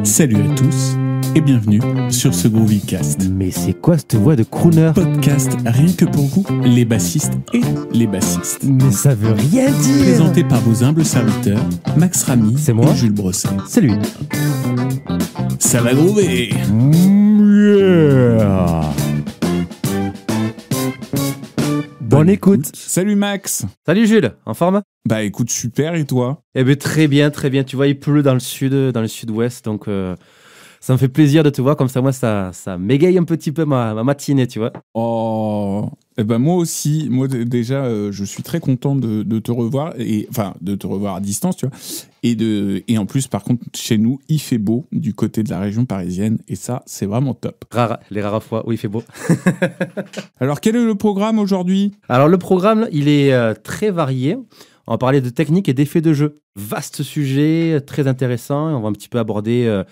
Salut à tous et bienvenue sur ce Groovycast. Mais c'est quoi cette voix de crooner? Podcast rien que pour vous, les bassistes et les bassistes. Mais ça veut rien dire. Présenté par vos humbles serviteurs, Max Ramy C'est moi. et Jules Brosset. C'est lui. Ça va groover. Yeah. Bonne écoute. Salut Max. Salut Jules, en forme? Bah écoute, super, et toi? Eh bien très bien, très bien. Tu vois, il pleut dans le sud-ouest, donc ça me fait plaisir de te voir. Comme ça, moi, ça m'égaye un petit peu ma matinée, tu vois. Oh, eh ben moi aussi. Moi déjà, je suis très content de te revoir, de te revoir à distance, tu vois. Et en plus, par contre, chez nous, il fait beau du côté de la région parisienne, et ça, c'est vraiment top. Les rares fois où il fait beau. Alors, quel est le programme aujourd'hui? Alors le programme, il est très varié. On va parler de technique et d'effets de jeu. Vaste sujet, très intéressant. On va un petit peu aborder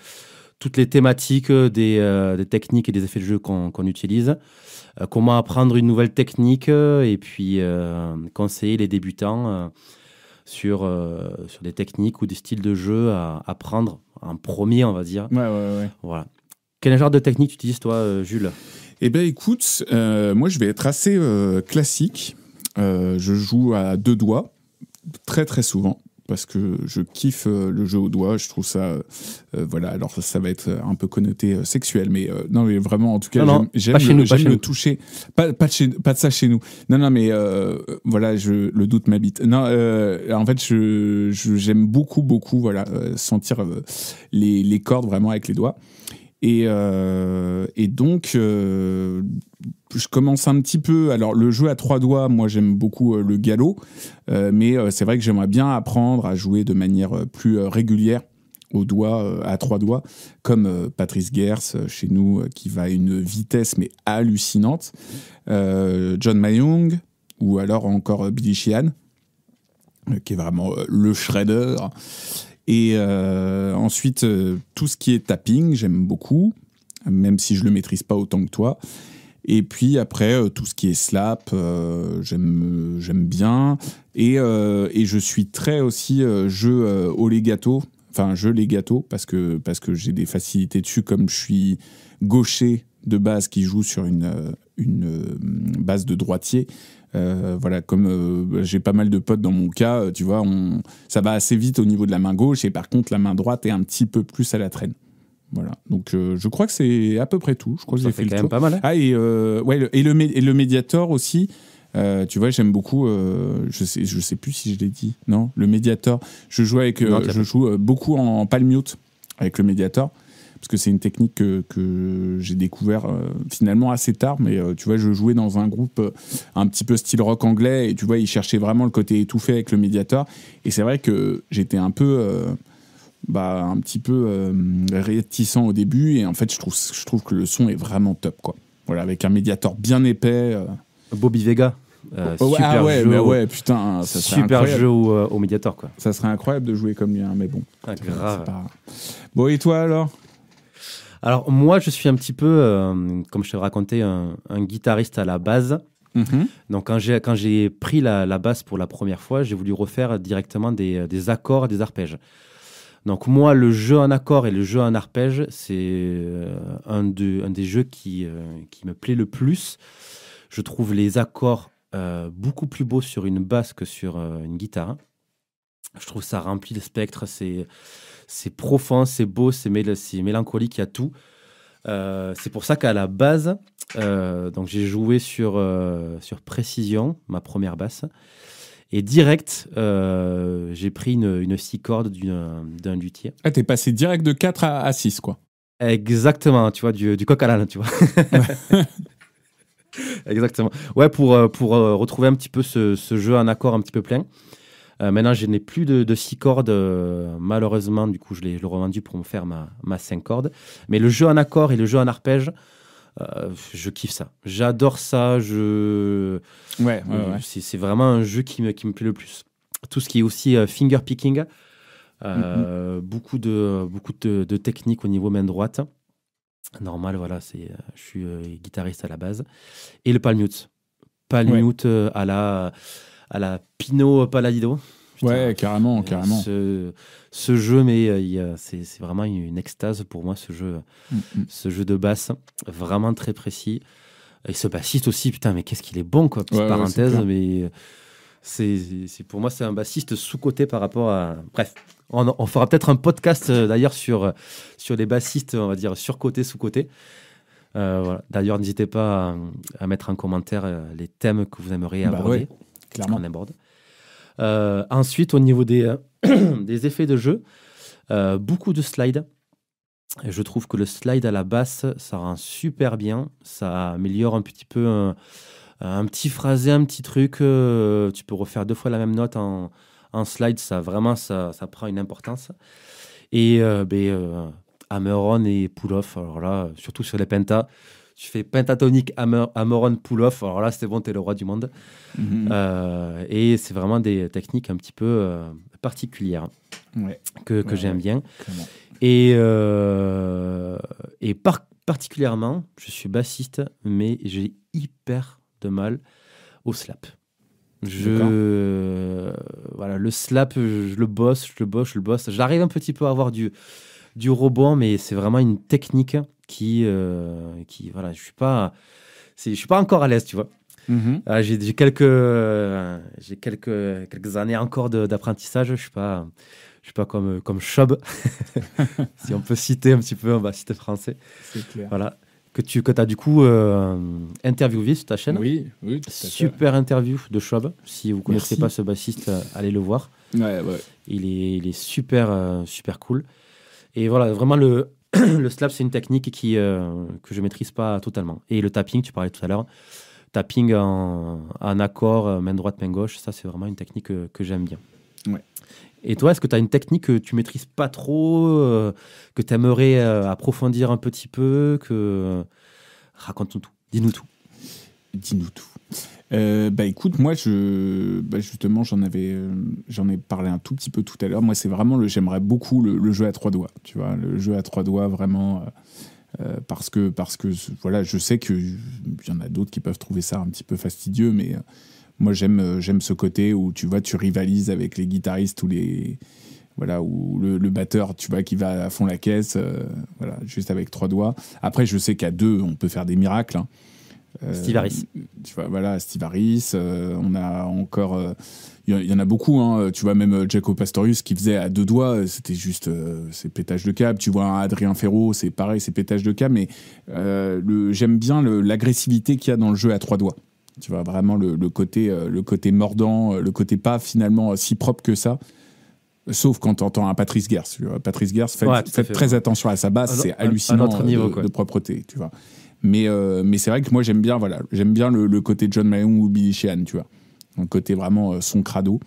toutes les thématiques des techniques et des effets de jeu qu'on utilise. Comment apprendre une nouvelle technique et puis conseiller les débutants sur des techniques ou des styles de jeu à apprendre en premier, on va dire. Ouais. Voilà. Quel genre de technique tu utilises, toi, Jules? Eh ben écoute, moi je vais être assez classique. Je joue à deux doigts très très souvent parce que je kiffe le jeu au doigt. Je trouve ça, voilà. Alors ça va être un peu connoté sexuel, mais non, mais vraiment, en tout cas, j'aime le toucher. Pas de ça chez nous. Non, mais voilà, le doute m'habite. Non, en fait, j'aime beaucoup, voilà, sentir les cordes vraiment avec les doigts. Et donc, je commence un petit peu. Alors, le jeu à trois doigts, moi, j'aime beaucoup le galop. Mais c'est vrai que j'aimerais bien apprendre à jouer de manière plus régulière aux doigts, à trois doigts, comme Patrice Gers, chez nous, qui va à une vitesse, mais hallucinante. John Mayung, ou alors encore Billy Sheehan, qui est vraiment le shredder. Et ensuite, tout ce qui est tapping, j'aime beaucoup, même si je le maîtrise pas autant que toi. Et puis après, tout ce qui est slap, j'aime bien. Et je suis très aussi jeu au legato, enfin jeu legato, parce que j'ai des facilités dessus, comme je suis gaucher de base qui joue sur une base de droitier. Voilà, comme j'ai pas mal de potes dans mon cas, tu vois, ça va assez vite au niveau de la main gauche, et par contre la main droite est un petit peu plus à la traîne. Voilà, donc je crois que c'est à peu près tout. Je crois que j'ai fait le tour. Quand même pas mal. Hein. Ah, et le Mediator aussi. Tu vois, j'aime beaucoup. Je sais plus si je l'ai dit. Non, le Mediator. Je joue beaucoup en palm mute avec le Mediator. Parce que c'est une technique que j'ai découvert finalement assez tard, mais tu vois, je jouais dans un groupe un petit peu style rock anglais, et tu vois, ils cherchaient vraiment le côté étouffé avec le Mediator, et c'est vrai que j'étais un petit peu réticent au début, et en fait, je trouve que le son est vraiment top, quoi. Voilà, avec un Mediator bien épais. Bobby Vega. Super jeu, putain, ça serait super incroyable. jeu au Mediator, quoi. Ça serait incroyable de jouer comme lui, hein, mais bon. Grave. Bon, et toi alors? Alors, moi, je suis un petit peu, comme je te racontais, un guitariste à la base. Mm-hmm. Donc, quand j'ai pris la basse pour la première fois, j'ai voulu refaire directement des accords et des arpèges. Donc, moi, le jeu en accord et le jeu en arpège, c'est un des jeux qui me plaît le plus. Je trouve les accords beaucoup plus beaux sur une basse que sur une guitare. Je trouve ça remplit le spectre, c'est profond, c'est beau, c'est mélancolique, il y a tout. C'est pour ça qu'à la base, donc j'ai joué sur Précision, ma première basse. Et direct, j'ai pris une 6 cordes d'un luthier. Ah, t'es passé direct de 4 à 6, quoi. Exactement, tu vois, du coq à l'âne, tu vois. Exactement. Ouais, pour retrouver un petit peu ce jeu en accord un petit peu plein. Maintenant, je n'ai plus de 6 cordes, malheureusement. Du coup, je l'ai revendu pour me faire ma 5 cordes. Mais le jeu en accord et le jeu en arpège, je kiffe ça. J'adore ça. Ouais. C'est vraiment un jeu qui me plaît le plus. Tout ce qui est aussi finger picking, beaucoup de techniques au niveau main droite. Normal, voilà, je suis guitariste à la base. Et le palm mute. Palm mute à la Pino Palladino. Putain, Ouais, carrément, carrément. Ce jeu, mais c'est vraiment une extase pour moi, ce jeu de basse, vraiment très précis. Et ce bassiste aussi, putain, mais qu'est-ce qu'il est bon, quoi. Petite parenthèse, mais pour moi, c'est un bassiste sous-coté par rapport à. Bref, on fera peut-être un podcast d'ailleurs sur les bassistes, on va dire surcotés, sous-cotés. Voilà. D'ailleurs, n'hésitez pas à mettre en commentaire les thèmes que vous aimeriez aborder. Ouais, clairement. On aborde. Ensuite, au niveau des effets de jeu, beaucoup de slides. Et je trouve que le slide à la basse, ça rend super bien. Ça améliore un petit peu un petit phrasé, un petit truc. Tu peux refaire 2 fois la même note en slide. Ça prend une importance. Et hammer-on et pull-off. Alors là, surtout sur les pentas, tu fais pentatonique, hammer-on, pull-off. Alors là, c'est bon, t'es le roi du monde. Et c'est vraiment des techniques un petit peu particulières que j'aime bien. Clairement. Et particulièrement, je suis bassiste, mais j'ai hyper de mal au slap. Voilà, le slap, je le bosse. J'arrive un petit peu à avoir du rebond, mais c'est vraiment une technique qui voilà, je suis pas encore à l'aise, tu vois. J'ai quelques années encore d'apprentissage. Je suis pas comme Chob, si on peut citer un petit peu un bassiste français. C'est clair. Voilà. Que tu as du coup interviewé sur ta chaîne. Oui, tout à fait. Super interview de Chob. Si vous ne connaissez pas ce bassiste, allez le voir. Ouais. Il est super cool. Et voilà, vraiment le slap, c'est une technique que je maîtrise pas totalement. Et le tapping, tu parlais tout à l'heure. Tapping en accord, main droite, main gauche, ça c'est vraiment une technique que j'aime bien. Ouais. Et toi, est-ce que tu as une technique que tu maîtrises pas trop, que tu aimerais approfondir un petit peu, raconte-nous tout, dis-nous tout. Dis-nous tout. Écoute, moi, justement, j'en ai parlé un tout petit peu tout à l'heure. Moi, c'est vraiment j'aimerais beaucoup le jeu à 3 doigts. Tu vois, le jeu à 3 doigts, vraiment, parce que voilà, je sais qu'il y en a d'autres qui peuvent trouver ça un petit peu fastidieux, mais moi, j'aime ce côté où tu vois, tu rivalises avec les guitaristes ou ou le batteur, tu vois, qui va à fond la caisse, voilà, juste avec 3 doigts. Après, je sais qu'à 2, on peut faire des miracles. Hein. Steve Harris. Tu vois, voilà, Steve Harris. On a encore. Il y en a beaucoup. Hein, tu vois, même Jaco Pastorius qui faisait à 2 doigts, c'était juste. C'est pétage de câble. Tu vois, un Adrien Ferro, c'est pareil, c'est pétage de câble. Mais j'aime bien l'agressivité qu'il y a dans le jeu à 3 doigts. Tu vois, vraiment le côté mordant, le côté pas finalement si propre que ça. Sauf quand tu entends un Patrice Gers. Patrice Gers, faites très attention à sa basse, c'est hallucinant de propreté, tu vois. Mais c'est vrai que moi j'aime bien le côté John Mayall ou Billy Sheehan, tu vois. Un côté vraiment son crado.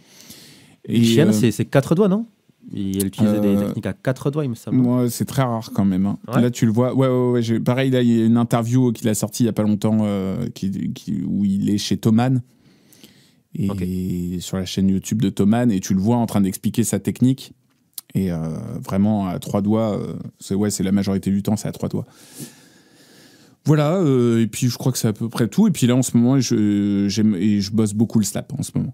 Billy Sheehan, c'est 4 doigts, non? Il utilisait des techniques à 4 doigts, il me semble. Moi, c'est très rare quand même. Hein. Ouais. Là, tu le vois. Ouais. Pareil, là, il y a une interview qu'il a sortie il n'y a pas longtemps où il est chez Thomann. Et sur la chaîne YouTube de Thomann. Et tu le vois en train d'expliquer sa technique. Et vraiment, à 3 doigts, c'est la majorité du temps, c'est à 3 doigts. Voilà. Et puis, je crois que c'est à peu près tout. Et puis là, en ce moment, je bosse beaucoup le slap en ce moment.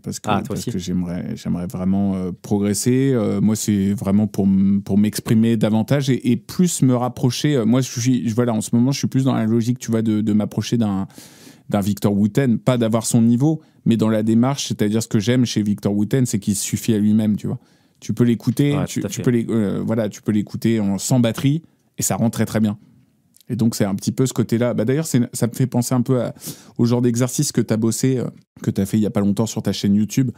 Parce que j'aimerais vraiment progresser. Moi, c'est vraiment pour m'exprimer davantage et plus me rapprocher. Moi, en ce moment, je suis plus dans la logique, tu vois, de m'approcher d'un Victor Wooten, pas d'avoir son niveau, mais dans la démarche. C'est-à-dire, ce que j'aime chez Victor Wooten, c'est qu'il se suffit à lui-même, tu vois. Tu peux l'écouter, tu peux l'écouter sans batterie et ça rend très très bien. Et donc, c'est un petit peu ce côté-là. D'ailleurs, ça me fait penser un peu au genre d'exercice que tu as bossé, que tu as fait il n'y a pas longtemps sur ta chaîne YouTube,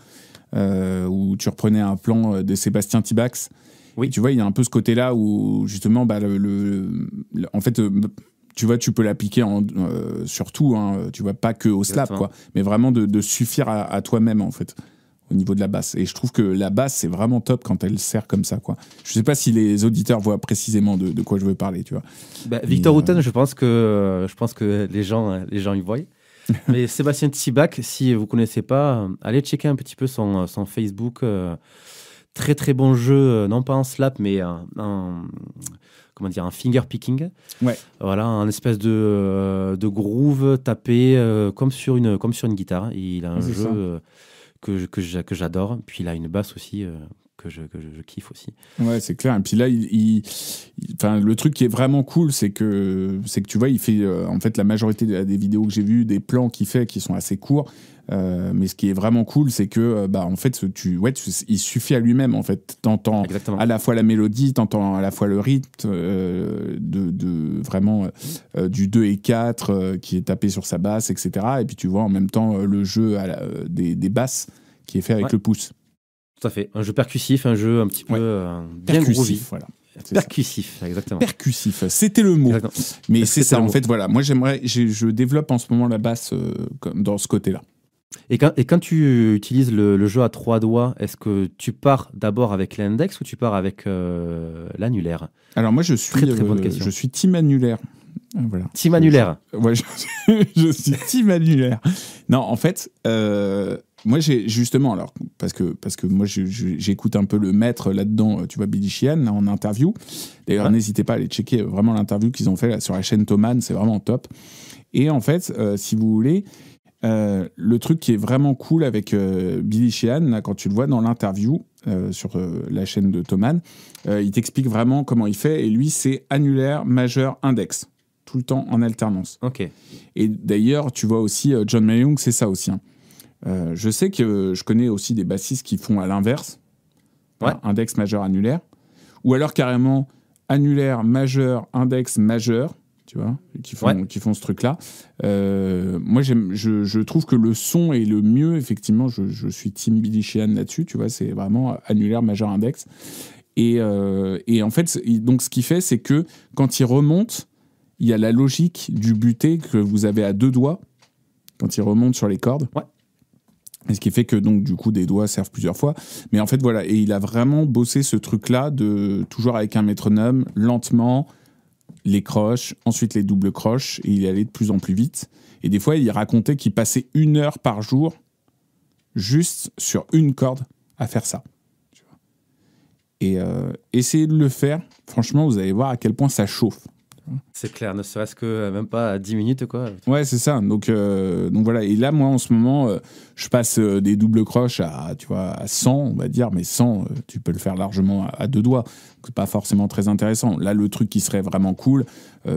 où tu reprenais un plan de Sébastien Tibax. Oui. Et tu vois, il y a un peu ce côté-là où, justement, en fait, tu vois, tu peux l'appliquer sur tout, hein, tu vois, pas que au slap, quoi, mais vraiment de suffire à toi-même, en fait, au niveau de la basse. Et je trouve que la basse, c'est vraiment top quand elle sert comme ça, quoi. Je sais pas si les auditeurs voient précisément de quoi je veux parler, tu vois. Victor Wooten, je pense que les gens y voient. Mais Sébastien Tibac, si vous connaissez pas, allez checker un petit peu son Facebook. Très très bon jeu, non pas en slap, mais un finger picking. Ouais. Voilà, un espèce de groove tapé comme sur une guitare. Et il a un jeu que j'adore. Puis il a une basse aussi que je kiffe aussi. Ouais, c'est clair. Et puis là, enfin, le truc qui est vraiment cool, c'est que tu vois, il fait en fait la majorité des vidéos que j'ai vues, des plans qu'il fait qui sont assez courts. Mais ce qui est vraiment cool, c'est que en fait, il suffit à lui-même. En fait, t'entends Exactement. à la fois la mélodie, t'entends à la fois le rythme vraiment du 2 et 4 qui est tapé sur sa basse, etc. Et puis tu vois en même temps le jeu des basses qui est fait avec le pouce. Tout à fait. Un jeu percussif, un jeu un petit peu bien groovy. Voilà. Percussif, exactement. Percussif, c'était le mot. Exactement. Mais c'est ça, en fait, voilà. Moi, je développe en ce moment la basse dans ce côté-là. Et quand tu utilises le jeu à 3 doigts, est-ce que tu pars d'abord avec l'index ou tu pars avec l'annulaire? Alors moi, je suis team annulaire. Voilà. Team annulaire. Je suis team annulaire. Non, en fait, moi, j'ai justement, alors, parce que moi, j'écoute un peu le maître là-dedans, tu vois, Billy Sheehan, en interview. D'ailleurs, n'hésitez pas à aller checker vraiment l'interview qu'ils ont fait là, sur la chaîne Thomann, c'est vraiment top. Et en fait, si vous voulez, le truc qui est vraiment cool avec Billy Sheehan, là, quand tu le vois dans l'interview sur la chaîne de Thomann, il t'explique vraiment comment il fait. Et lui, c'est annulaire, majeur, index. Tout le temps en alternance. Ok. Et d'ailleurs, tu vois aussi, John Mayung, c'est ça aussi. Hein. Je sais que je connais aussi des bassistes qui font à l'inverse. Index, majeur, annulaire. Ou alors carrément annulaire, majeur, index, majeur. Tu vois, qui font ce truc-là. Moi, je trouve que le son est le mieux. Effectivement, je suis team Billy Sheehan là-dessus. Tu vois, c'est vraiment annulaire, majeur, index. Et en fait, donc ce qu'il fait, c'est que quand il remonte, il y a la logique du buté que vous avez à 2 doigts quand il remonte sur les cordes. Ouais. Et ce qui fait que donc du coup des doigts servent plusieurs fois. Mais en fait voilà, et il a vraiment bossé ce truc-là de toujours avec un métronome, lentement, les croches, ensuite les doubles croches, et il allait de plus en plus vite. Et des fois il racontait qu'il passait 1 heure par jour juste sur une corde à faire ça. Tu vois. Et essayez de le faire. Franchement, vous allez voir à quel point ça chauffe. C'est clair, ne serait-ce que même pas à 10 minutes, quoi. Ouais, c'est ça. Donc voilà. Et là, moi, en ce moment, je passe des doubles croches à 100, on va dire. Mais 100, tu peux le faire largement à 2 doigts. C'est pas forcément très intéressant. Là, le truc qui serait vraiment cool,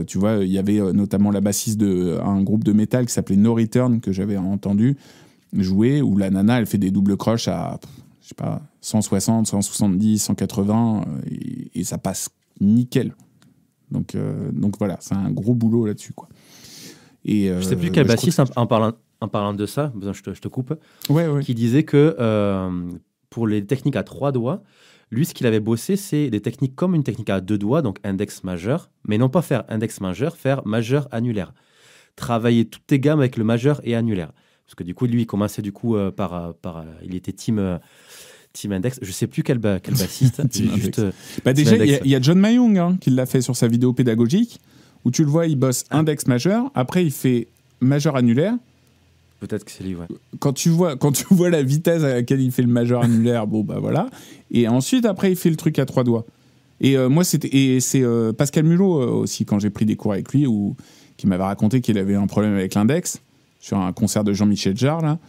tu vois, il y avait notamment la bassiste d'un groupe de métal qui s'appelait No Return, que j'avais entendu jouer, où la nana, elle fait des doubles croches à, je sais pas, 160, 170, 180, et ça passe nickel. Donc voilà, c'est un gros boulot là-dessus, quoi. Et je sais plus quel bassiste, en parlant de ça, je te coupe, ouais. qui disait que pour les techniques à 3 doigts, lui, ce qu'il avait bossé, c'est des techniques comme une technique à 2 doigts, donc index majeur, mais non pas faire index majeur, faire majeur annulaire. Travailler toutes tes gammes avec le majeur et annulaire. Parce que du coup, lui, il commençait du coup il était team index. Je sais plus quel bassiste. Déjà, il y a John Mayung qui l'a fait sur sa vidéo pédagogique, où tu le vois, il bosse index majeur, après il fait majeur annulaire. Peut-être que c'est lui, ouais. Quand tu vois la vitesse à laquelle il fait le majeur annulaire, bon bah voilà. Et ensuite, après, il fait le truc à 3 doigts. Et moi, c'est Pascal Mulot aussi, quand j'ai pris des cours avec lui, qui m'avait raconté qu'il avait un problème avec l'index sur un concert de Jean-Michel Jarre, là,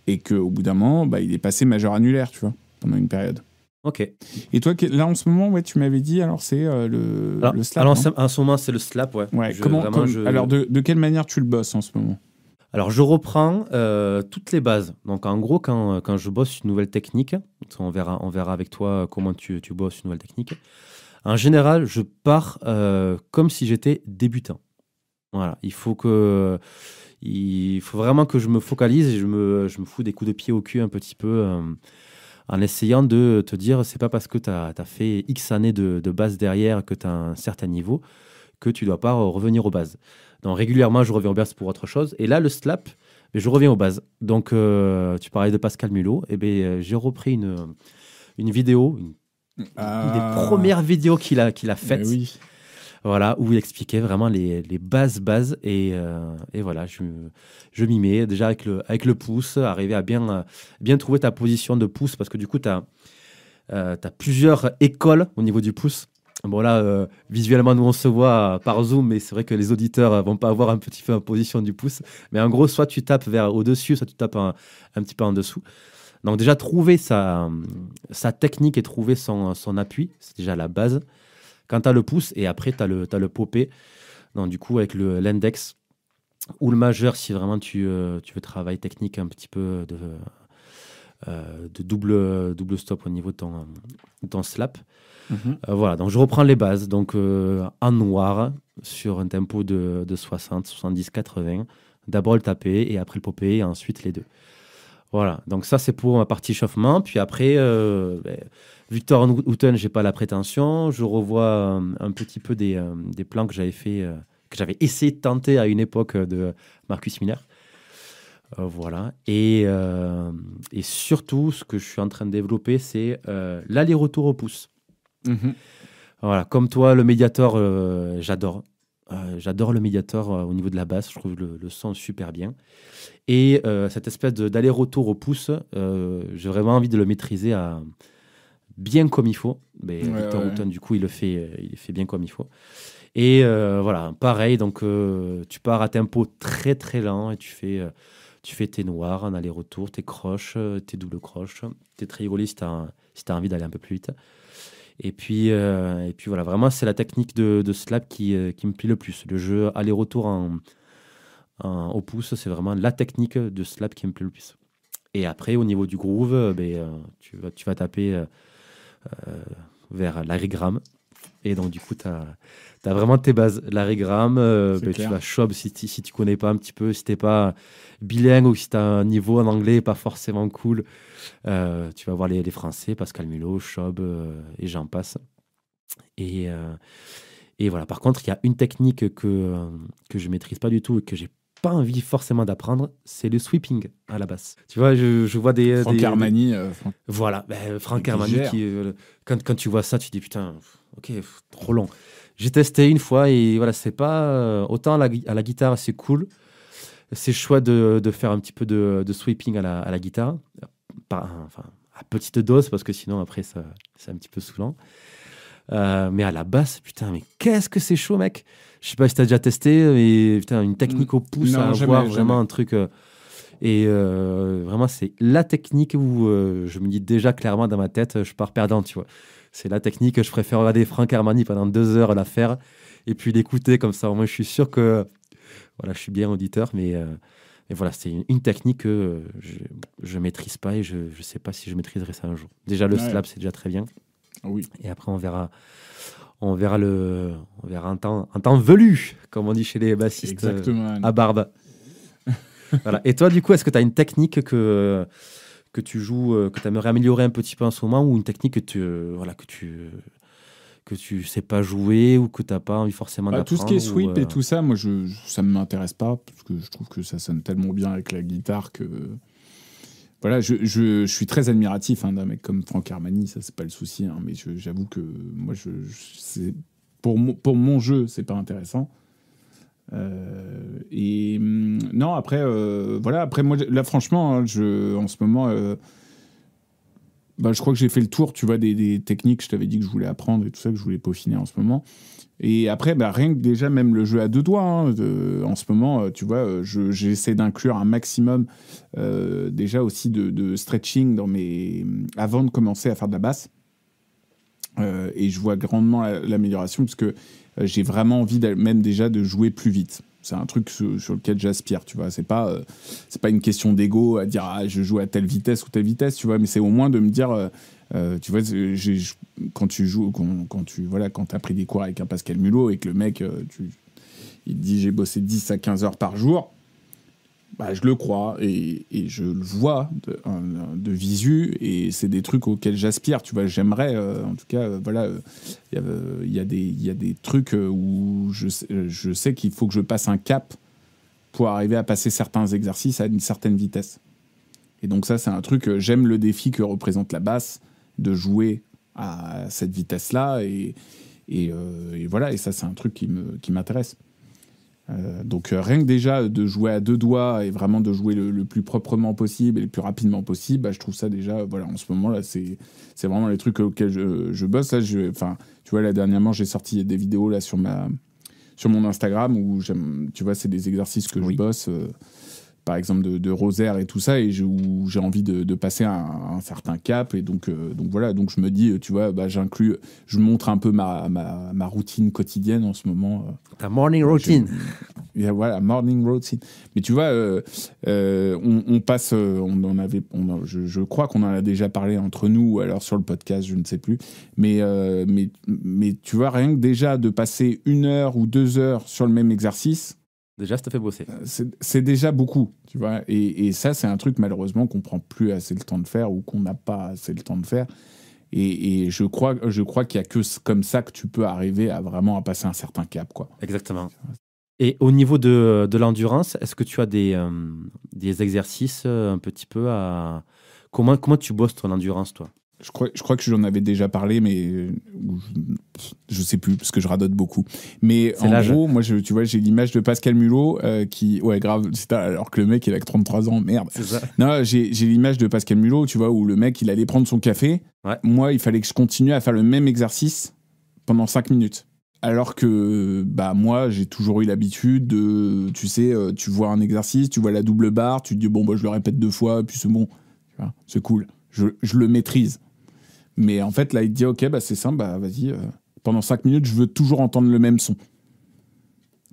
et qu'au bout d'un moment, il est passé majeur annulaire, tu vois, pendant une période. Ok. Et toi, là, en ce moment, tu m'avais dit, alors c'est le slap. Alors, en ce moment, c'est le slap, ouais. Alors, de quelle manière tu le bosses en ce moment? Alors, je reprends toutes les bases. Donc, en gros, quand je bosse une nouvelle technique, on verra avec toi comment tu bosses une nouvelle technique. En général, je pars comme si j'étais débutant. Voilà. Il faut vraiment que je me focalise et je me fous des coups de pied au cul un petit peu en essayant de te dire, c'est pas parce que tu as fait X années de base derrière que tu as un certain niveau que tu dois pas revenir aux bases. Donc régulièrement, je reviens aux bases pour autre chose. Et là, le slap, je reviens aux bases. Donc, tu parlais de Pascal Mulot. J'ai repris une vidéo, une des premières vidéos qu'il a faites. Oui. Voilà, où il expliquait vraiment les bases. Et voilà, je m'y mets déjà avec le pouce, arriver à bien trouver ta position de pouce, parce que du coup, tu as plusieurs écoles au niveau du pouce. Bon là, visuellement, nous on se voit par Zoom, mais c'est vrai que les auditeurs vont pas avoir un petit peu en position du pouce. Mais en gros, soit tu tapes vers au-dessus, soit tu tapes un petit peu en dessous. Donc déjà, trouver sa technique et trouver son appui, c'est déjà la base. Quand tu as le pouce, et après, tu as le popé. Donc du coup, avec l'index ou le majeur, si vraiment tu veux travailler technique un petit peu de double stop au niveau de ton slap. Voilà, donc je reprends les bases. Donc en noir, sur un tempo de 60, 70, 80. D'abord le tapé, et après le popé, et ensuite les deux. Voilà, donc ça c'est pour ma partie échauffement. Puis après, Victor Houghton, j'ai pas la prétention. Je revois un petit peu des plans que j'avais fait, que j'avais essayé de tenter à une époque de Marcus Miller. Voilà. Et surtout, ce que je suis en train de développer, c'est l'aller-retour au pouce. Voilà, comme toi, le Mediator, j'adore. J'adore le Mediator au niveau de la basse. Je trouve le son super bien. Et cette espèce d'aller-retour au pouce, j'ai vraiment envie de le maîtriser bien comme il faut. Mais Victor Houghton, du coup, il le fait bien comme il faut. Et voilà, pareil. Donc, tu pars à tempo très très lent et tu fais tes noirs en aller-retour, tes croches, tes doubles croches, tes triangles si tu as envie d'aller un peu plus vite. Et puis voilà, vraiment, c'est la technique de slap qui me plaît le plus. Le jeu aller-retour au pouce, c'est vraiment la technique de slap qui me plaît le plus. Et après, au niveau du groove, tu vas taper vers l'arigramme. Et donc, du coup, tu as vraiment tes bases. L'arigramme, tu vas chob si tu connais pas un petit peu, si tu n'es pas bilingue ou si tu as un niveau en anglais pas forcément cool. Tu vas voir les Français, Pascal Mulot, Chob, et j'en passe. Et voilà. Par contre, il y a une technique que je maîtrise pas du tout et que j'ai pas envie forcément d'apprendre, c'est le sweeping à la basse. Tu vois, je vois Franck Armani. Voilà, Franck Armani quand tu vois ça, tu dis putain, ok, trop long. J'ai testé une fois et voilà, c'est pas autant à la guitare, c'est cool. C'est chouette de faire un petit peu de sweeping à la guitare. À petite dose, parce que sinon, après, c'est un petit peu saoulant. Mais à la basse, putain, mais qu'est-ce que c'est chaud, mec! Je sais pas si t'as déjà testé, mais putain, une technique au pouce à avoir vraiment un truc. Et vraiment, c'est la technique où je me dis déjà clairement dans ma tête, je pars perdant, tu vois. C'est la technique, je préfère regarder Franck Armani pendant 2 heures la faire et puis l'écouter comme ça. Moi, je suis sûr que voilà, je suis bien auditeur, mais voilà, c'est une technique que je maîtrise pas et je sais pas si je maîtriserai ça un jour. Déjà, le slap, c'est déjà très bien. Oui. Et après, on verra un temps velu, comme on dit chez les bassistes à barbe. Voilà. Et toi, du coup, est-ce que tu as une technique que tu joues, que tu aimerais améliorer un petit peu en ce moment, ou une technique que tu sais pas jouer ou que tu n'as pas envie forcément d'apprendre? Tout ce qui est sweep et tout ça, moi, ça ne m'intéresse pas, parce que je trouve que ça sonne tellement bien avec la guitare que... Voilà, je suis très admiratif d'un mec comme Franck Armani, ça, c'est pas le souci, mais j'avoue que moi, pour mon jeu, c'est pas intéressant. Non, après, voilà, après, moi, là, franchement, en ce moment... je crois que j'ai fait le tour, tu vois, des techniques que je t'avais dit que je voulais apprendre et tout ça, que je voulais peaufiner en ce moment. Et après, rien que déjà, même le jeu à 2 doigts, en ce moment, tu vois, j'essaie d'inclure un maximum déjà aussi de stretching avant de commencer à faire de la basse. Et je vois grandement l'amélioration, parce que j'ai vraiment envie même déjà de jouer plus vite. C'est un truc sur lequel j'aspire, tu vois. C'est pas une question d'ego à dire je joue à telle vitesse ou telle vitesse, tu vois. Mais c'est au moins de me dire, tu vois, quand t'as pris des cours avec un Pascal Mulot et que le mec, il te dit j'ai bossé 10 à 15 heures par jour, je le crois et je le vois de visu, et c'est des trucs auxquels j'aspire, tu vois. J'aimerais, en tout cas, voilà, il y a des trucs où je sais qu'il faut que je passe un cap pour arriver à passer certains exercices à une certaine vitesse. Et donc ça, c'est un truc, j'aime le défi que représente la basse, de jouer à cette vitesse-là, et voilà, et ça, c'est un truc qui m'intéresse. Donc rien que déjà de jouer à 2 doigts et vraiment de jouer le plus proprement possible et le plus rapidement possible, je trouve ça déjà, voilà, en ce moment là, c'est vraiment les trucs auxquels je bosse. Là, tu vois, là, dernièrement, j'ai sorti des vidéos là sur mon Instagram où tu vois, c'est des exercices que je bosse par exemple de Rosaire et tout ça, et où j'ai envie de passer un certain cap. Et donc voilà, donc je me dis, tu vois, bah, je montre un peu ma routine quotidienne en ce moment. Ta morning routine. Voilà, morning routine. Mais tu vois, on passe, je crois qu'on en a déjà parlé entre nous, ou alors sur le podcast, je ne sais plus. Mais tu vois, rien que déjà de passer 1 heure ou 2 heures sur le même exercice, Déjà, ça te fait bosser. c'est déjà beaucoup, tu vois. Et ça, c'est un truc, malheureusement, qu'on prend plus assez le temps de faire, ou qu'on n'a pas assez le temps de faire. Et je crois qu'il n'y a que comme ça que tu peux arriver à vraiment à passer un certain cap, quoi. Exactement. Et au niveau de l'endurance, est-ce que tu as des exercices un petit peu à... Comment tu bosses ton endurance, toi? Je crois que j'en avais déjà parlé, mais je sais plus, parce que je radote beaucoup. Mais en gros, moi, tu vois, j'ai l'image de Pascal Mulot qui... Ouais, grave, alors que le mec, il a que 33 ans, merde. C'est ça. Non, j'ai l'image de Pascal Mulot, tu vois, où le mec, il allait prendre son café. Ouais. Moi, il fallait que je continue à faire le même exercice pendant 5 minutes. Alors que bah, moi, j'ai toujours eu l'habitude de... Tu sais, tu vois un exercice, tu vois la double barre, tu te dis, bon, bah, je le répète 2 fois, puis c'est bon. Tu vois, c'est cool. Je le maîtrise. Mais en fait, là, il te dit, ok, bah, c'est simple, bah, vas-y, pendant 5 minutes, je veux toujours entendre le même son.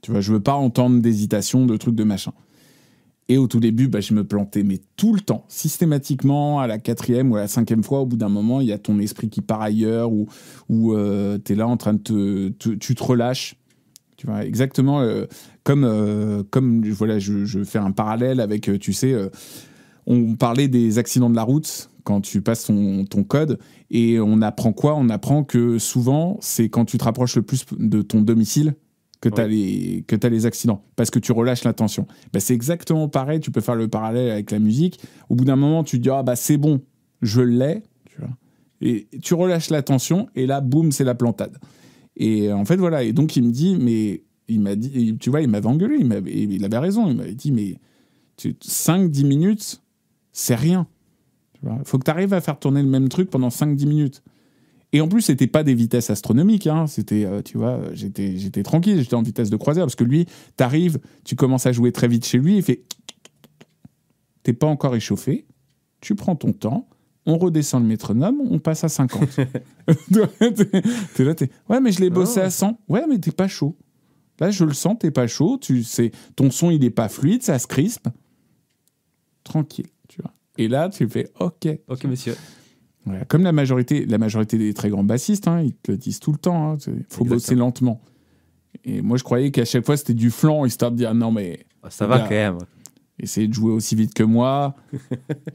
Tu vois, je veux pas entendre d'hésitation, de trucs, de machin. Et au tout début, bah, je me plantais, mais tout le temps, systématiquement, à la 4e ou à la 5e fois, au bout d'un moment, il y a ton esprit qui part ailleurs, ou tu es là en train de tu te relâches. Tu vois, exactement comme voilà, je fais un parallèle avec, tu sais, on parlait des accidents de la route quand tu passes ton code, et on apprend quoi? On apprend que souvent, c'est quand tu te rapproches le plus de ton domicile que tu as les accidents, parce que tu relâches la tension. Bah, c'est exactement pareil, tu peux faire le parallèle avec la musique. Au bout d'un moment, tu te dis, ah bah c'est bon, je l'ai, tu vois. Et tu relâches la tension, et là, boum, c'est la plantade. Et en fait, voilà, et donc il me dit, mais il m'a dit, tu vois, il m'avait engueulé, il avait raison, il m'avait dit, mais 5-10 minutes, c'est rien. Il faut que tu arrives à faire tourner le même truc pendant 5-10 minutes. Et en plus, c'était pas des vitesses astronomiques. Hein. C'était, tu vois, j'étais tranquille, j'étais en vitesse de croisière. Parce que lui, t'arrives, tu commences à jouer très vite chez lui, il fait... T'es pas encore échauffé, tu prends ton temps, on redescend le métronome, on passe à 50. t'es là, ouais, mais je l'ai bossé à 100. Ouais, mais t'es pas chaud. Là, je le sens, t'es pas chaud. Ton son, il est pas fluide, ça se crispe. Tranquille, tu vois. Et là, tu fais OK. OK, monsieur. Voilà. Comme la majorité des très grands bassistes, hein, ils te le disent tout le temps. Il faut bosser lentement. Et moi, je croyais qu'à chaque fois, c'était du flanc, histoire de dire non, mais. Ça va quand même. Essayez de jouer aussi vite que moi.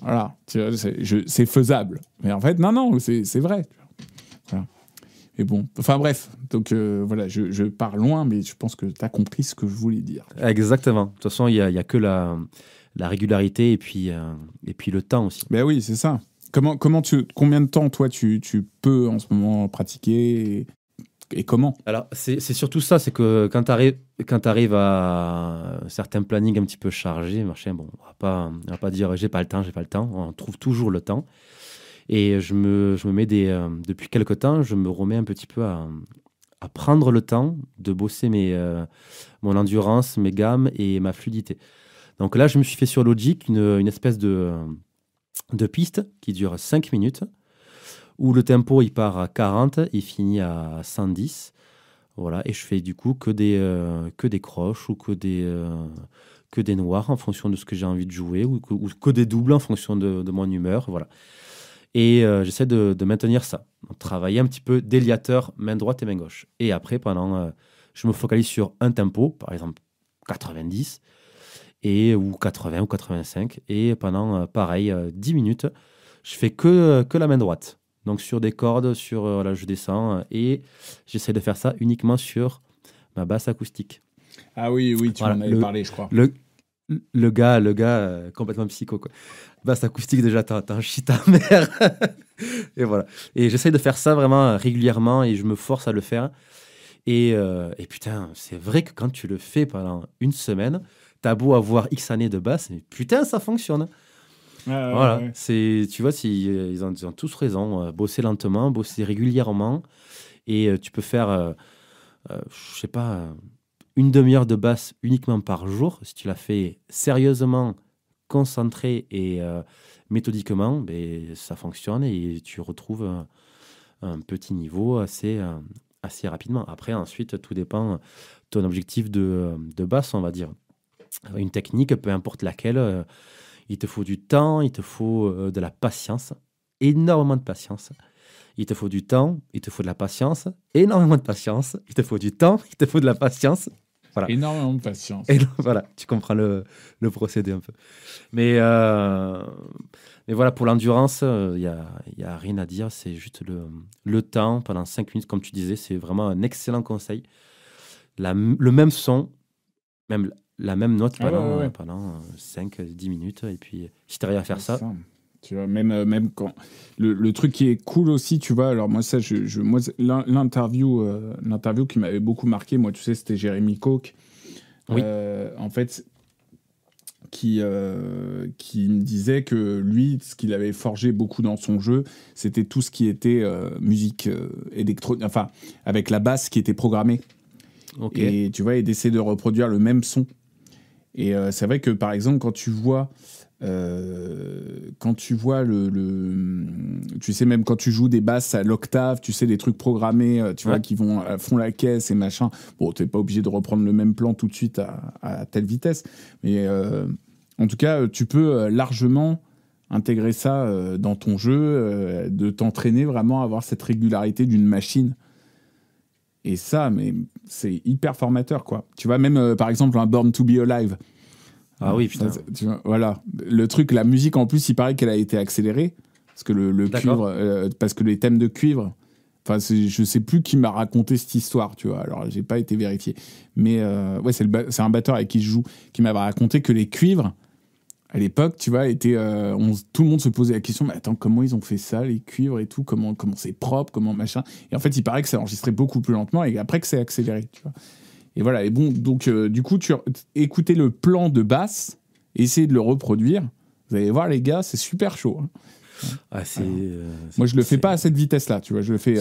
Voilà. C'est faisable. Mais en fait, non, c'est vrai. Voilà. Et bon, enfin bref. Donc voilà, je pars loin, mais je pense que tu as compris ce que je voulais dire. Exactement. De toute façon, il y a que la régularité et puis le temps aussi. Ben oui, c'est ça. Combien de temps, toi, tu peux en ce moment pratiquer et comment? Alors, c'est surtout ça, c'est que quand tu arrives à certains plannings un petit peu chargés, machin, bon, on va pas dire j'ai pas le temps, on trouve toujours le temps. Et je me mets depuis quelque temps, je me remets un petit peu à prendre le temps de bosser mon endurance, mes gammes et ma fluidité. Donc là, je me suis fait sur Logic une espèce de piste qui dure 5 minutes, où le tempo il part à 40, il finit à 110. Voilà, et je fais du coup que des croches ou que des noirs en fonction de ce que j'ai envie de jouer, ou que des doubles en fonction de mon humeur. Voilà. Et j'essaie de maintenir ça. Donc, travailler un petit peu déliateur, main droite et main gauche. Et après, je me focalise sur un tempo, par exemple 90, ou 80 ou 85. Et pendant, pareil, 10 minutes, je fais que la main droite. Donc sur des cordes, là, je descends et j'essaie de faire ça uniquement sur ma basse acoustique. Ah oui, tu m'en avais parlé, je crois. Le gars complètement psycho, quoi. Basse acoustique, déjà, t'en chies ta mère. Et voilà. Et j'essaie de faire ça vraiment régulièrement et je me force à le faire. Et putain, c'est vrai que quand tu le fais pendant une semaine, t'as beau avoir X années de basse, mais putain, ça fonctionne. Voilà, ouais. Tu vois, ils ont tous raison. Bosser lentement, bosser régulièrement. Et tu peux faire, je sais pas, une demi-heure de basse uniquement par jour. Si tu la fais sérieusement concentré et méthodiquement, ben, ça fonctionne et tu retrouves un petit niveau assez rapidement. Après, ensuite, tout dépend de ton objectif de basse, on va dire. Une technique, peu importe laquelle, il te faut du temps, il te faut de la patience, énormément de patience. Il te faut du temps, il te faut de la patience, énormément de patience. Il te faut du temps, il te faut de la patience. Voilà. Énormément de patience. Et voilà, tu comprends le procédé un peu. Mais voilà, pour l'endurance, il y a rien à dire. C'est juste le temps pendant 5 minutes, comme tu disais. C'est vraiment un excellent conseil. Le même son, même la même note pendant 5-10 minutes. Et puis, si tu arrives à faire ça. Tu vois, même quand le truc qui est cool aussi, tu vois, alors moi ça moi l'interview qui m'avait beaucoup marqué, moi tu sais, c'était Jérémy Coke, oui. En fait, qui me disait que lui, ce qu'il avait forgé beaucoup dans son jeu, c'était tout ce qui était musique électronique, enfin avec la basse qui était programmée. Et tu vois, et d'essayer de reproduire le même son. Et c'est vrai que par exemple quand tu vois tu sais, même quand tu joues des basses à l'octave, tu sais, des trucs programmés, tu vois, qui vont à fond la caisse et machin. Bon, t'es pas obligé de reprendre le même plan tout de suite à telle vitesse. Mais en tout cas, tu peux largement intégrer ça dans ton jeu, de t'entraîner vraiment à avoir cette régularité d'une machine. Et ça, mais c'est hyper formateur, quoi. Tu vois, même par exemple, un Born to be Alive. Ah oui, putain. Tu vois, voilà. Le truc, la musique, en plus, il paraît qu'elle a été accélérée. Parce que le cuivre, parce que les thèmes de cuivre, enfin, je sais plus qui m'a raconté cette histoire, tu vois. Alors, j'ai pas été vérifié. Mais ouais, c'est un batteur avec qui je joue, qui m'avait raconté que les cuivres, à l'époque, tu vois, tout le monde se posait la question, mais attends, comment ils ont fait ça, les cuivres et tout, comment c'est propre, comment machin. Et en fait, il paraît que ça enregistrait beaucoup plus lentement et après que c'est accéléré, tu vois. Et voilà, et bon, donc du coup, écoutez le plan de basse, essayez de le reproduire. Vous allez voir, les gars, c'est super chaud. Hein. Ah, moi, je le fais pas à cette vitesse-là, tu vois. Je le fais,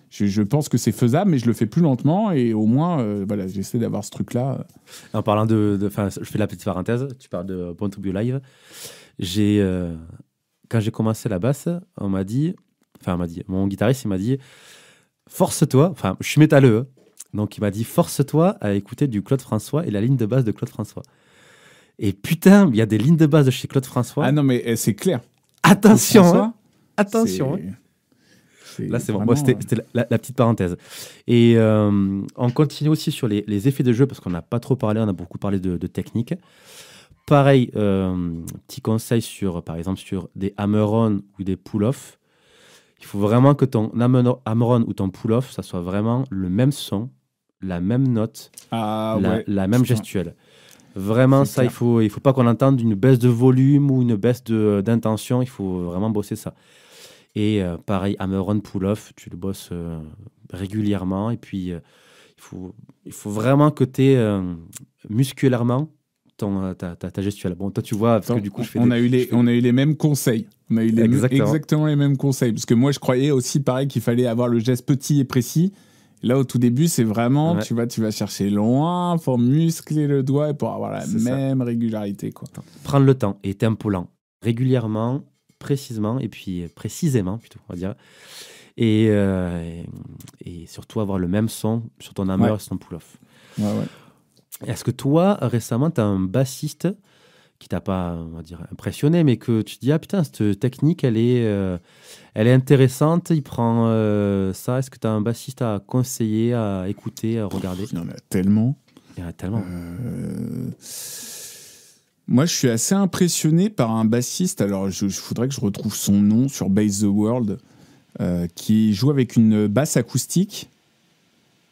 je pense que c'est faisable, mais je le fais plus lentement et au moins, voilà, j'essaie d'avoir ce truc-là. En parlant je fais la petite parenthèse. Tu parles de Born to be Alive. Quand j'ai commencé la basse, mon guitariste, il m'a dit, force-toi. Enfin, je suis métalleux. Hein. Donc, il m'a dit, force-toi à écouter du Claude François et la ligne de basse de Claude François. Et putain, il y a des lignes de basse de chez Claude François. Ah non, mais c'est clair. Attention, François, hein. Attention. Là, c'est vraiment, bon. C'était la petite parenthèse. Et on continue aussi sur les effets de jeu, parce qu'on n'a pas trop parlé, on a beaucoup parlé de technique. Pareil, petit conseil par exemple, sur des hammer-on ou des pull-off. Il faut vraiment que ton hammer-on ou ton pull-off, ça soit vraiment le même son, la même note, la même gestuelle. Vraiment, ça, il faut pas qu'on entende une baisse de volume ou une baisse d'intention. Il faut vraiment bosser ça. Et pareil, hammer-on, pull-off, tu le bosses régulièrement. Et puis, il faut vraiment que tu aies musculairement ta gestuelle. Bon, toi, tu vois, parce que du coup, on a eu les mêmes conseils. On a eu exactement les mêmes conseils. Parce que moi, je croyais aussi, pareil, qu'il fallait avoir le geste petit et précis. Là, au tout début, c'est vraiment, tu vas chercher loin pour muscler le doigt et pour avoir la même régularité, quoi. Prendre le temps et tempo lent. Régulièrement, précisément, et puis précisément, plutôt, on va dire. Et surtout avoir le même son sur ton hammer et sur ton pull-off. Ouais. Est-ce que toi, récemment, tu as un bassiste qui t'a pas, on va dire, impressionné, mais que tu te dis, ah putain, cette technique, elle est intéressante, il prend ça. Est-ce que tu as un bassiste à conseiller, à écouter, à regarder? Il y en a tellement. Moi, je suis assez impressionné par un bassiste. Alors, je voudrais que je retrouve son nom sur Bass the World, qui joue avec une basse acoustique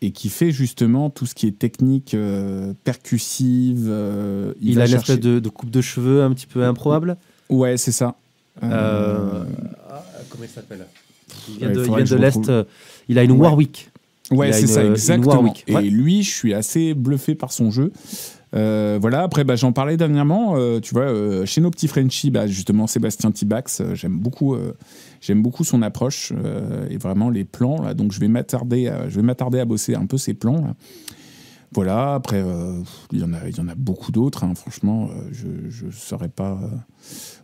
et qui fait justement tout ce qui est technique percussive. Il a une espèce de coupe de cheveux un petit peu improbable. Ouais, c'est ça. Comment il s'appelle? Il vient de l'Est. Il a une Warwick. Ouais, c'est ça, exactement. Et lui, je suis assez bluffé par son jeu. Voilà, après, j'en parlais dernièrement, tu vois, chez nos petits Frenchies, justement, Sébastien Tibax, j'aime beaucoup son approche et vraiment les plans, là, donc je vais m'attarder à bosser un peu ces plans, là. Voilà, après, il y en a beaucoup d'autres, hein, franchement, je ne saurais pas.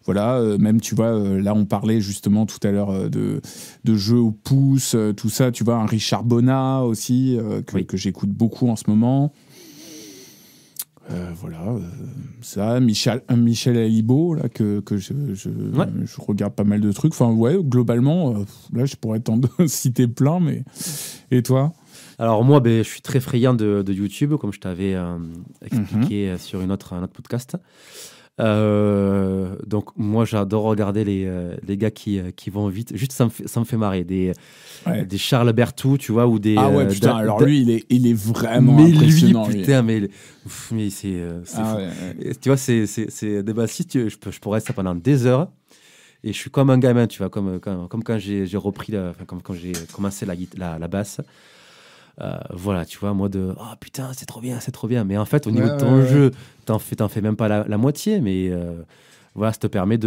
Voilà, même, tu vois, là, on parlait justement tout à l'heure de jeux au pouce, tout ça, tu vois, un Richard Bonnat aussi, que j'écoute beaucoup en ce moment. Voilà, ça, Michel Alibo, là, que je regarde pas mal de trucs. Enfin, ouais, globalement, là, je pourrais t'en citer plein, mais. Et toi ? Alors moi, je suis très friand de YouTube, comme je t'avais expliqué sur un autre podcast. Donc moi, j'adore regarder les gars qui vont vite. Juste, ça me fait marrer. Des Charles Berthoud, tu vois, ou des... Ah ouais, putain, alors lui, il est vraiment impressionnant. Mais lui, putain, mais c'est fou. Ouais. Tu vois, c'est des bassistes, je pourrais être ça pendant des heures. Et je suis comme un gamin, tu vois, comme quand j'ai repris, comme quand j'ai commencé la basse. Voilà, tu vois, moi oh putain, c'est trop bien. Mais en fait, au niveau de ton jeu, t'en fais même pas la moitié. Mais voilà, ça te permet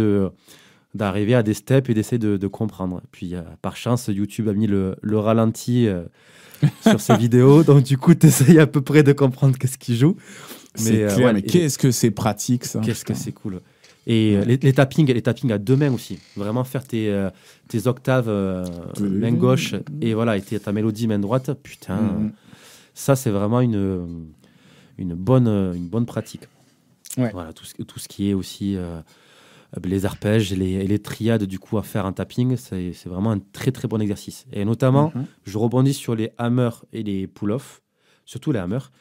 d'arriver à des steps et d'essayer de comprendre. Puis, par chance, YouTube a mis le ralenti sur ses vidéos. Donc, du coup, tu essayes à peu près de comprendre qu'est-ce qu'il joue. C'est clair, mais qu'est-ce que c'est pratique, ça. Qu'est-ce que c'est cool. Et les tappings à deux mains aussi. Vraiment faire tes octaves main gauche et voilà, et ta mélodie main droite. Putain, ça, c'est vraiment une bonne pratique. Ouais. Voilà, tout ce qui est aussi les arpèges et les triades, du coup, à faire en tapping, c'est vraiment un très, très bon exercice. Et notamment, je rebondis sur les hammers et les pull-offs, surtout les hammers.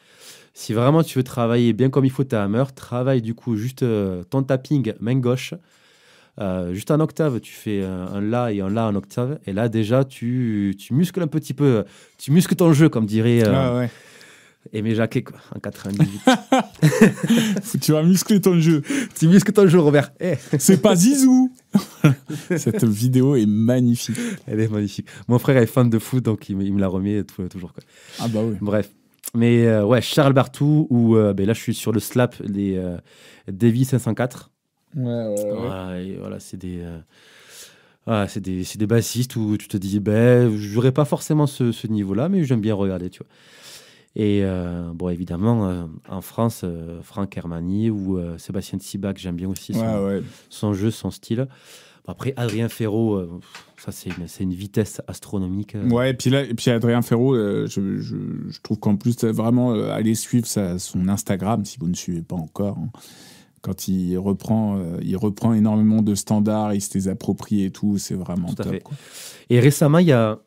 Si vraiment tu veux travailler bien comme il faut ta hammer, travaille du coup juste ton tapping main gauche, juste en octave, tu fais un la et un la en octave, et là déjà tu muscles un petit peu, tu muscles ton jeu comme dirait Aimé Jacquet quoi, en 98. Tu vas muscler ton jeu. Tu muscles ton jeu, Robert. C'est pas Zizou. Cette vidéo est magnifique. Elle est magnifique. Mon frère est fan de foot, donc il me la remet toujours. Quoi. Ah bah oui. Bref. Mais Charles Berthoud, ou là je suis sur le slap des Davy 504. Voilà, c'est des bassistes où tu te dis, j'aurais pas forcément ce niveau-là, mais j'aime bien regarder, tu vois. Et évidemment, en France, Franck Hermani ou Sébastien Tsibac, j'aime bien aussi son jeu, son style. Après, Adrien Ferro, ça c'est une vitesse astronomique. Ouais, et puis Adrien Ferro, je trouve qu'en plus, vraiment, allez suivre son Instagram, si vous ne suivez pas encore. Hein. Quand il reprend énormément de standards, il se les approprie et tout, c'est vraiment tout top. Quoi. Et récemment, il y a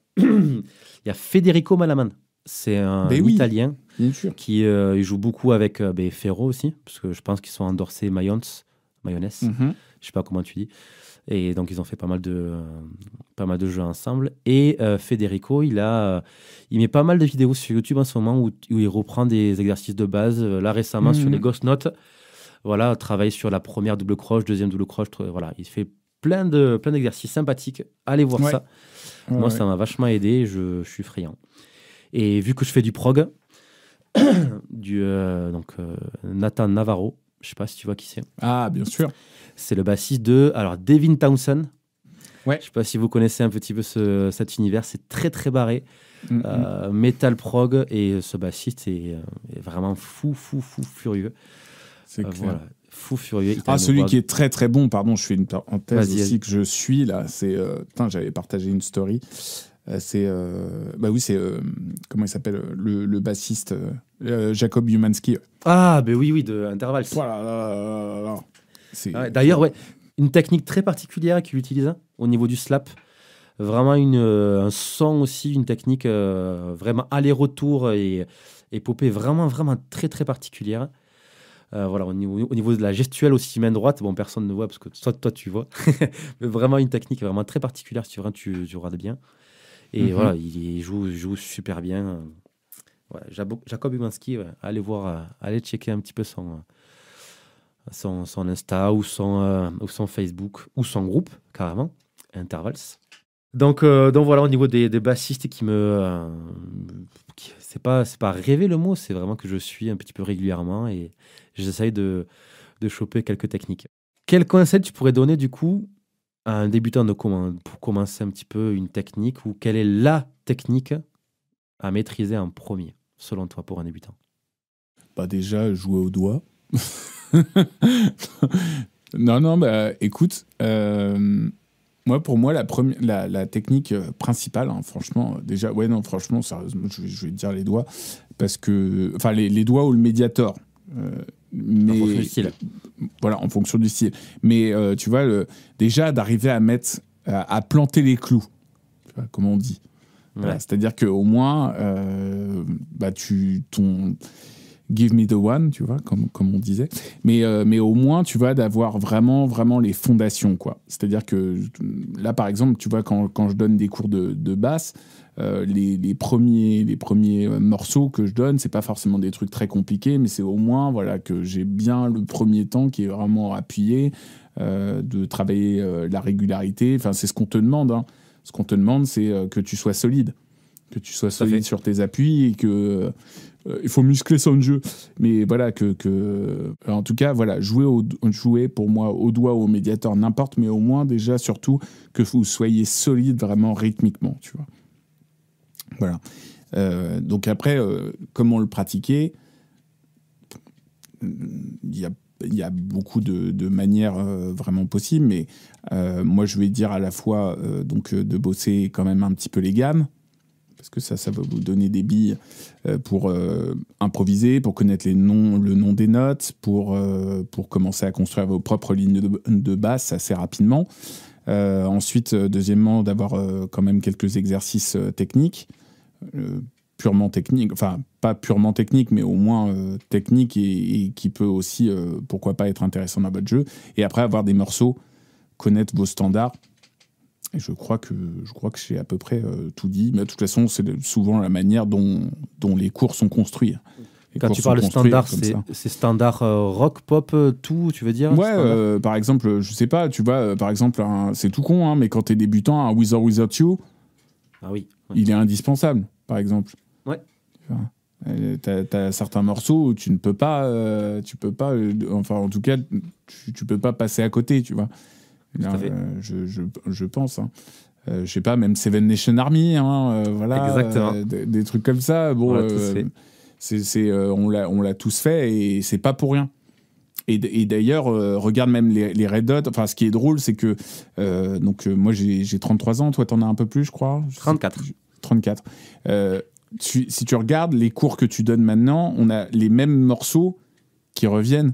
Federico Malaman. C'est un Italien qui il joue beaucoup avec Ferro aussi, parce que je pense qu'ils sont endorsés Mayonnaise. Je sais pas comment tu dis. Et donc, ils ont fait pas mal de jeux ensemble. Et Federico, il met pas mal de vidéos sur YouTube en ce moment où il reprend des exercices de base. Là, récemment, sur les Ghost Notes, voilà, travaille sur la première double croche, deuxième double croche. Voilà, il fait plein d'exercices sympathiques. Allez voir ça. Moi, ça m'a vachement aidé. Je suis friand. Et vu que je fais du prog, Nathan Navarro, je sais pas si tu vois qui c'est. Ah, bien sûr. C'est le bassiste de Devin Townsend. Ouais. Je sais pas si vous connaissez un petit peu cet univers. C'est très très barré. Metal prog, et ce bassiste est vraiment fou furieux. C'est clair. Voilà, fou furieux. Celui qui est très très bon, pardon, je fais une parenthèse aussi que je suis là. C'est j'avais partagé une story. C'est comment il s'appelle le bassiste Jacob Umansky. Ah oui, de Intervals. Voilà. D'ailleurs, une technique très particulière qu'il utilise au niveau du slap. Vraiment un son aussi, une technique vraiment aller-retour et popée vraiment très très particulière. Voilà, au niveau de la gestuelle aussi, main droite, bon, personne ne voit parce que toi tu vois, mais vraiment une technique vraiment très particulière, si tu regardes bien. Et voilà, il joue super bien. Jacob Umansky, allez voir, allez checker un petit peu son Insta ou son Facebook ou son groupe, carrément, Intervals. Donc voilà, au niveau des bassistes c'est pas rêver le mot, c'est vraiment que je suis un petit peu régulièrement et j'essaye de choper quelques techniques. Quel conseil tu pourrais donner du coup à un débutant pour commencer un petit peu une technique, ou quelle est la technique à maîtriser en premier, selon toi, pour un débutant? Bah déjà, jouer au doigt. Non, bah écoute, pour moi, la technique principale, hein, franchement, déjà, ouais, non, franchement, sérieusement, je vais te dire les doigts, parce que, enfin, les doigts ou le médiator. En fonction du style. Voilà, en fonction du style. Mais tu vois, déjà, d'arriver à planter les clous, tu vois, comme on dit. Ouais. Voilà, c'est-à-dire qu'au moins, give me the one, tu vois, comme on disait. Mais au moins, tu vois, d'avoir vraiment, vraiment les fondations, quoi. C'est-à-dire que là, par exemple, tu vois, quand je donne des cours de basse, les premiers morceaux que je donne, c'est pas forcément des trucs très compliqués, mais c'est au moins, voilà, que j'ai bien le premier temps qui est vraiment appuyé, de travailler la régularité. Enfin, c'est ce qu'on te demande, hein. Ce qu'on te demande, c'est que tu sois solide. Que tu sois solide sur tes appuis et que il faut muscler son jeu. Mais voilà, en tout cas, voilà, jouer pour moi au doigt ou au médiator, n'importe, mais au moins déjà, surtout, que vous soyez solide vraiment rythmiquement, tu vois. Voilà. Donc après, comment le pratiquer ? Il y a beaucoup de manières vraiment possibles, mais moi, je vais dire à la fois de bosser quand même un petit peu les gammes, parce que ça va vous donner des billes pour improviser, pour connaître le nom des notes, pour commencer à construire vos propres lignes de basse assez rapidement. Ensuite, deuxièmement, d'avoir quand même quelques exercices techniques, purement techniques, enfin pas purement techniques, mais au moins techniques et qui peut aussi, pourquoi pas, être intéressant dans votre jeu. Et après, avoir des morceaux, connaître vos standards. Et je crois que j'ai à peu près tout dit. Mais de toute façon, c'est souvent la manière dont les cours sont construits. Quand tu parles de standard, c'est standard rock, pop, tout, tu veux dire ? Ouais, par exemple, je sais pas, tu vois, par exemple, c'est tout con, hein, mais quand t'es débutant, un With or Without You, ah oui, ouais. Il est indispensable, par exemple. Ouais. T'as certains morceaux où tu peux pas, enfin en tout cas, tu peux pas passer à côté, tu vois. Là, je pense. Hein. Je sais pas, même Seven Nation Army, hein, voilà. Exactement. Des trucs comme ça. Bon, on l'a tous fait et c'est pas pour rien. Et d'ailleurs, regarde même les Red Hot. Enfin, ce qui est drôle, c'est que moi j'ai 33 ans, toi t'en as un peu plus, je crois. 34. 34. Si tu regardes les cours que tu donnes maintenant, on a les mêmes morceaux qui reviennent.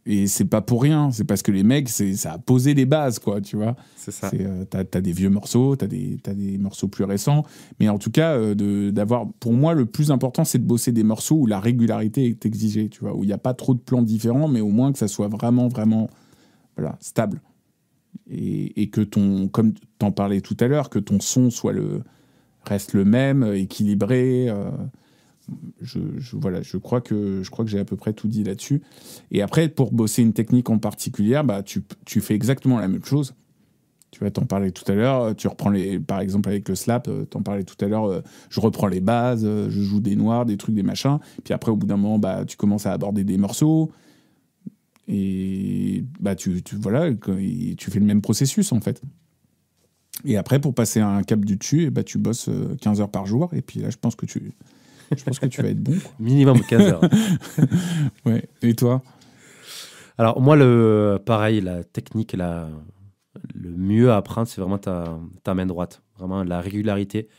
Et c'est pas pour rien, c'est parce que les mecs, ça a posé les bases, quoi, tu vois. C'est ça. T'as des vieux morceaux, t'as des morceaux plus récents, mais en tout cas, d'avoir, pour moi, le plus important, c'est de bosser des morceaux où la régularité est exigée, tu vois, où il n'y a pas trop de plans différents, mais au moins que ça soit vraiment, vraiment, voilà, stable. Et que comme t'en parlais tout à l'heure, que ton son reste le même, équilibré. Voilà, je crois que j'ai à peu près tout dit là-dessus. Et après, pour bosser une technique en particulier, tu fais exactement la même chose. Tu vas t'en parler tout à l'heure. Tu reprends par exemple avec le slap, t'en parlais tout à l'heure. Je reprends les bases, je joue des noirs, des trucs, des machins. Puis après, au bout d'un moment, tu commences à aborder des morceaux. Et voilà, tu fais le même processus en fait. Et après, pour passer un cap du dessus, tu bosses 15 heures par jour. Et puis là, je pense que tu vas être bon, quoi. Minimum 15 heures. Ouais. Et toi ? Alors, moi, pareil, la technique, le mieux à apprendre, c'est vraiment ta main droite. Vraiment, la régularité.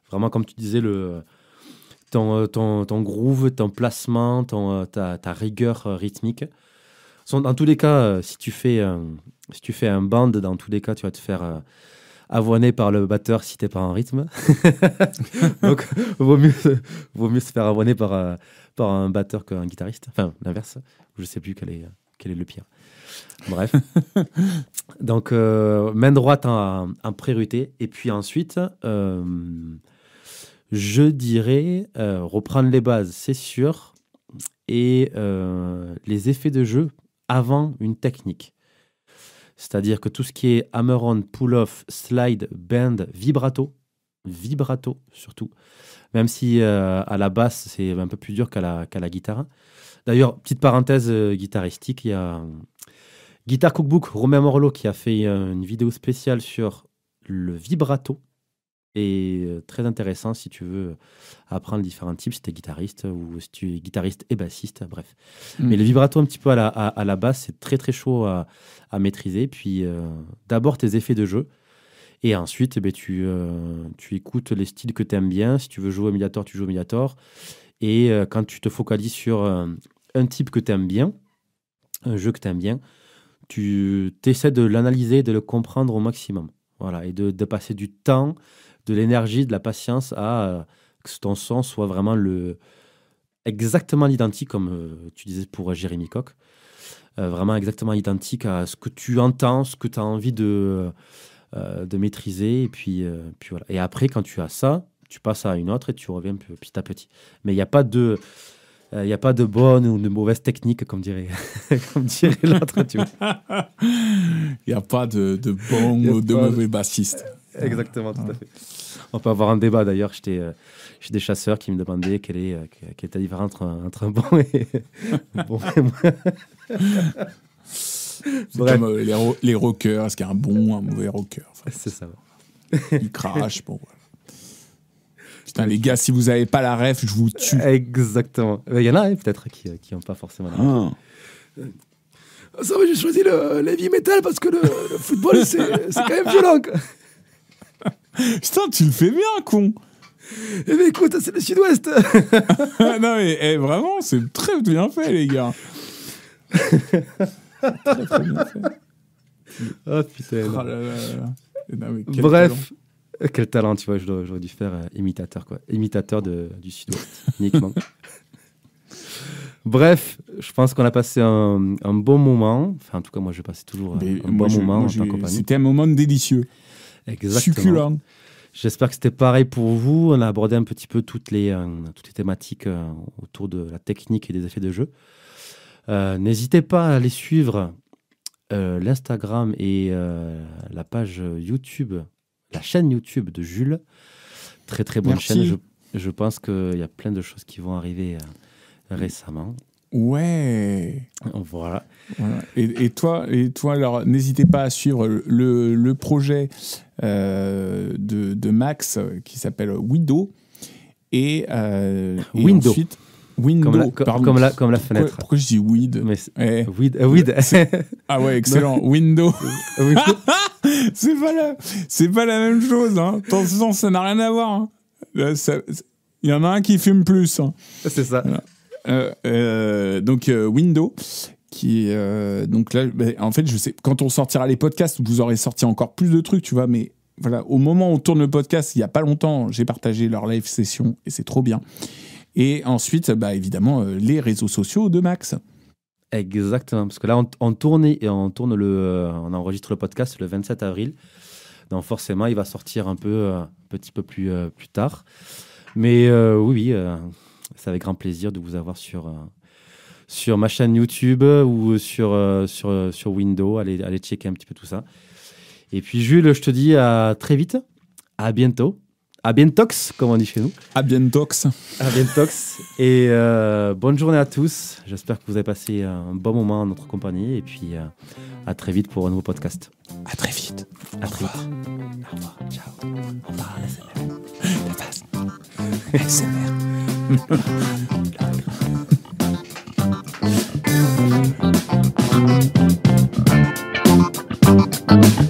Vraiment, comme tu disais, ton groove, ton placement, ta rigueur rythmique. Dans tous les cas, si tu fais un band, dans tous les cas, tu vas te faire avoiner par le batteur si t'es pas en rythme. Donc, vaut mieux se faire avoiner par un batteur qu'un guitariste. Enfin, l'inverse. Je sais plus quel est le pire. Bref. Donc, main droite en priorité. Et puis ensuite, je dirais reprendre les bases, c'est sûr. Et les effets de jeu avant une technique. C'est-à-dire que tout ce qui est hammer-on, pull-off, slide, bend, vibrato surtout, même si à la basse c'est un peu plus dur qu'à la guitare. D'ailleurs, petite parenthèse guitaristique, il y a Guitar Cookbook, Romain Morlot qui a fait une vidéo spéciale sur le vibrato et très intéressant si tu veux apprendre différents types, si tu es guitariste ou si tu es guitariste et bassiste, bref. Mais le vibrato un petit peu à la basse, c'est très très chaud à maîtriser. Puis d'abord tes effets de jeu et ensuite tu écoutes les styles que tu aimes bien. Si tu veux jouer au Mediator, tu joues au Mediator. Et quand tu te focalises sur un type que tu aimes bien, un jeu que tu aimes bien, tu essaies de l'analyser, de le comprendre au maximum. Voilà, et de passer du temps, de l'énergie, de la patience à que ton son soit vraiment exactement identique, comme tu disais pour Jérémy Cock, vraiment exactement identique à ce que tu entends, ce que tu as envie de maîtriser. Et puis voilà. Et après, quand tu as ça, tu passes à une autre et tu reviens petit à petit. Mais il n'y a pas de... Il n'y a pas de bonne ou de mauvaise technique, comme dirait l'autre. Il n'y a pas de bon ou de mauvais bassiste. Exactement, tout à fait. On peut avoir un débat d'ailleurs. J'ai des chasseurs qui me demandaient quelle est la différence entre un bon et bon. C'est comme les rockers. Est-ce qu'il y a un bon ou un mauvais rocker? C'est ça. Ils crachent. Bon, voilà. Putain, les gars, si vous n'avez pas la ref, je vous tue. Exactement. Il y en a peut-être qui n'ont pas forcément la ref. Ça va, j'ai choisi le heavy metal parce que le football, c'est quand même violent. Putain, tu le fais bien, con. Eh bien, écoute, c'est le sud-ouest. Non, mais vraiment, c'est très bien fait, les gars. Très, très bien fait. Oh, putain. Oh là là là. Non, mais bref. Quel talent, tu vois, j'aurais dû faire imitateur, quoi. Imitateur du sud-ouest, uniquement. Bref, je pense qu'on a passé un bon moment. Enfin, en tout cas, moi, je passais toujours un bon moment en ta compagnie. C'était un moment délicieux. Exactement. Succulent. J'espère que c'était pareil pour vous. On a abordé un petit peu toutes les thématiques autour de la technique et des effets de jeu. N'hésitez pas à aller suivre l'Instagram et la page YouTube, la chaîne YouTube de Jules. Très très bonne chaîne. Je pense qu'il y a plein de choses qui vont arriver récemment. Ouais. Voilà. Et toi, alors n'hésitez pas à suivre le projet de Max qui s'appelle Window et ensuite Window, comme la fenêtre. Pourquoi je dis weed? Weed. Ah ouais, excellent. Window. C'est pas la même chose. Hein. Attention, ça n'a rien à voir. Hein. Il y en a un qui fume plus. Hein. C'est ça. Donc Window, qui donc là, en fait, je sais, quand on sortira les podcasts, vous aurez sorti encore plus de trucs, tu vois. Mais voilà, au moment où on tourne le podcast, il y a pas longtemps, j'ai partagé leur live session et c'est trop bien. Et ensuite, évidemment, les réseaux sociaux de Max. Exactement, parce que là, on enregistre le podcast le 27 avril. Donc forcément, il va sortir un petit peu plus tard. Mais oui, c'est avec grand plaisir de vous avoir sur ma chaîne YouTube ou sur Window. Allez checker un petit peu tout ça. Et puis Jules, je te dis à très vite. À bientôt. À bientox, comme on dit chez nous. À bientox. À bientox. Et bonne journée à tous. J'espère que vous avez passé un bon moment en notre compagnie. Et puis à très vite pour un nouveau podcast. À très vite. À très vite. Au revoir. Ciao. Au revoir. ASMR.